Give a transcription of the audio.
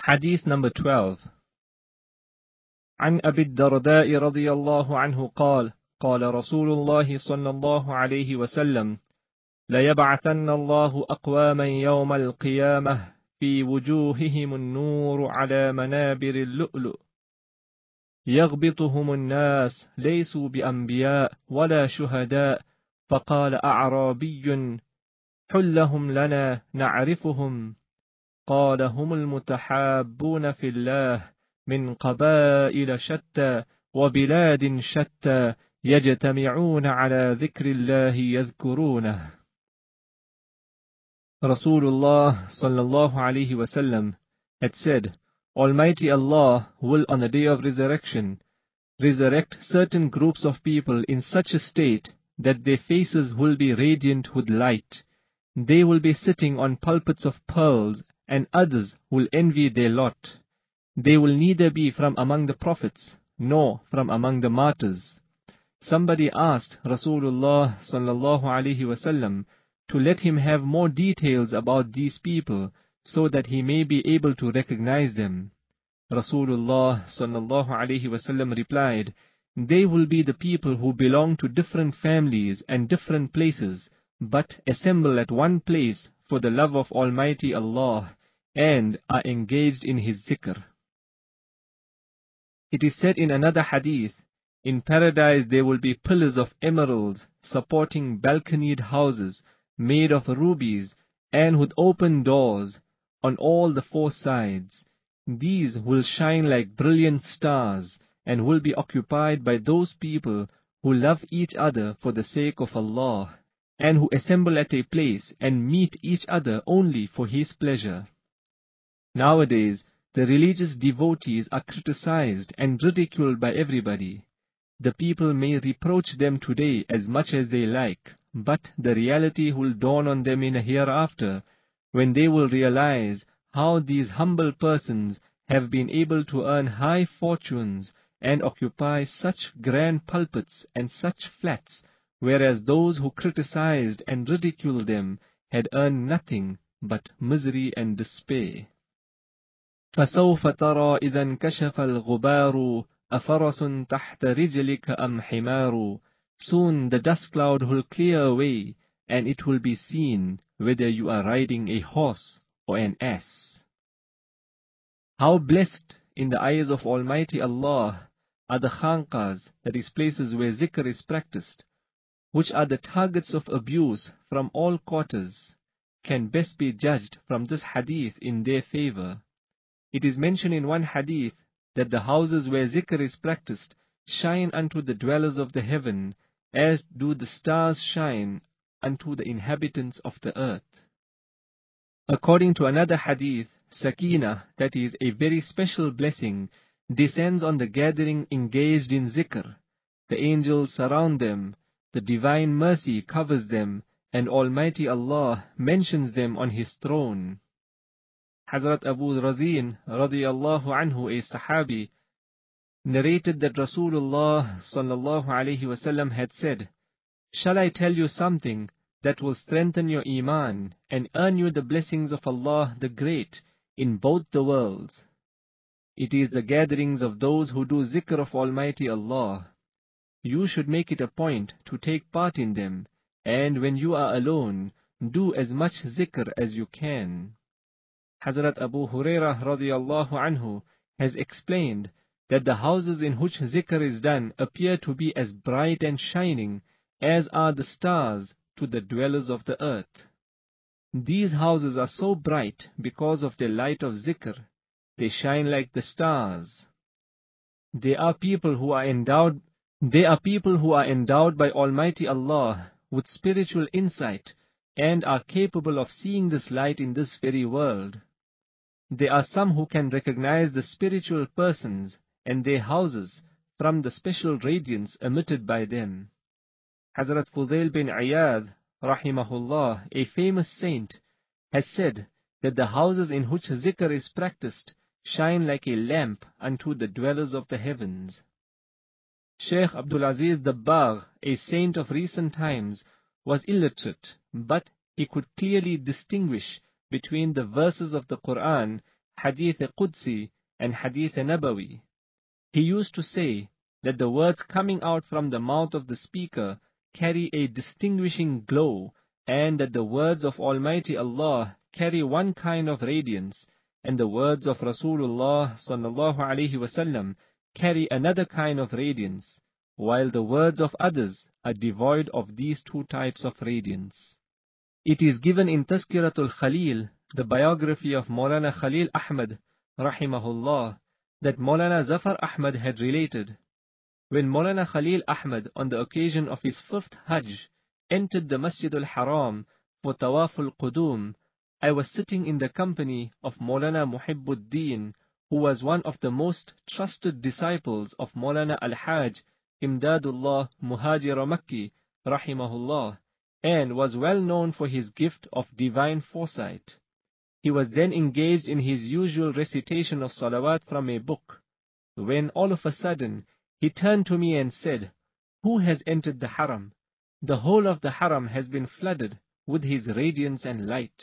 Hadith number 12. عن أبي الدرداء رضي الله عنه قال قال رسول الله صلى الله عليه وسلم ليبعثن الله أقواما يوم القيامة في وجوههم النور على منابر اللؤلؤ يغبطهم الناس ليسوا بأنبياء ولا شهداء فقال أعرابي حلهم لنا نعرفهم قال هم المتحابون في الله من قبائل شتى وبلاد شتى يجتمعون على ذكر الله يذكرونه. Rasulullah sallallahu alaihi wasallam had said, Almighty Allah will on the day of resurrection resurrect certain groups of people in such a state that their faces will be radiant with light. They will be sitting on pulpits of pearls, and others will envy their lot. They will neither be from among the prophets, nor from among the martyrs. Somebody asked Rasulullah sallallahu alaihi wasallam to let him have more details about these people, so that he may be able to recognize them. Rasulullah sallallahu alaihi wasallam replied, They will be the people who belong to different families and different places, but assemble at one place for the love of Almighty Allah, and are engaged in His zikr. It is said in another hadith, in paradise there will be pillars of emeralds supporting balconied houses made of rubies and with open doors on all the four sides. These will shine like brilliant stars and will be occupied by those people who love each other for the sake of Allah, and who assemble at a place and meet each other only for His pleasure. Nowadays, the religious devotees are criticized and ridiculed by everybody. The people may reproach them today as much as they like, but the reality will dawn on them in a hereafter, when they will realize how these humble persons have been able to earn high fortunes and occupy such grand pulpits and such flats, whereas those who criticized and ridiculed them had earned nothing but misery and despair. فسوف ترى إذا انكشف الغبار أفرس تحت رجلك أم حمار. Soon the dust cloud will clear away, and it will be seen whether you are riding a horse or an ass. How blessed in the eyes of Almighty Allah are the khanqahs, that is places where zikr is practiced, which are the targets of abuse from all quarters, can best be judged from this hadith in their favor. It is mentioned in one hadith that the houses where zikr is practiced shine unto the dwellers of the heaven, as do the stars shine unto the inhabitants of the earth. According to another hadith, Sakina, that is a very special blessing, descends on the gathering engaged in zikr. The angels surround them, the divine mercy covers them, and Almighty Allah mentions them on His throne. Hazrat Abu Razin radiyallahu anhu, a Sahabi, narrated that Rasulullah sallallahu alaihi wasallam had said, Shall I tell you something that will strengthen your iman and earn you the blessings of Allah the Great in both the worlds? It is the gatherings of those who do zikr of Almighty Allah. You should make it a point to take part in them, and when you are alone, do as much zikr as you can. Hazrat Abu Hurairah radiyallahu anhu has explained that the houses in which zikr is done appear to be as bright and shining as are the stars to the dwellers of the earth. These houses are so bright because of the light of zikr. They shine like the stars. They are people who are endowed by Almighty Allah with spiritual insight and are capable of seeing this light in this very world. There are some who can recognize the spiritual persons and their houses from the special radiance emitted by them. Hazrat Fudail bin Iyad, rahimahullah, a famous saint, has said that the houses in which zikr is practiced shine like a lamp unto the dwellers of the heavens. Sheikh Abdul Aziz Dabbagh, a saint of recent times, was illiterate, but he could clearly distinguish between the verses of the Quran Hadith Qudsi and Hadith Nabawi. He used to say that the words coming out from the mouth of the speaker carry a distinguishing glow, and that the words of Almighty Allah carry one kind of radiance, and the words of Rasulullah sallallahu alaihi wasallam carry another kind of radiance, while the words of others are devoid of these two types of radiance. It is given in Tazkiratul Khalil, the biography of Maulana Khalil Ahmad, rahimahullah, that Maulana Zafar Ahmad had related, when Maulana Khalil Ahmad, on the occasion of his 5th Hajj, entered the Masjid al-Haram for Tawaful Qudum, I was sitting in the company of Maulana Muhibbuddin, who was one of the most trusted disciples of Maulana Al-Hajj Imdadullah Muhajir Makki, rahimahullah, and was well known for his gift of divine foresight. He was then engaged in his usual recitation of salawat from a book, when all of a sudden he turned to me and said, "Who has entered the haram? The whole of the haram has been flooded with his radiance and light."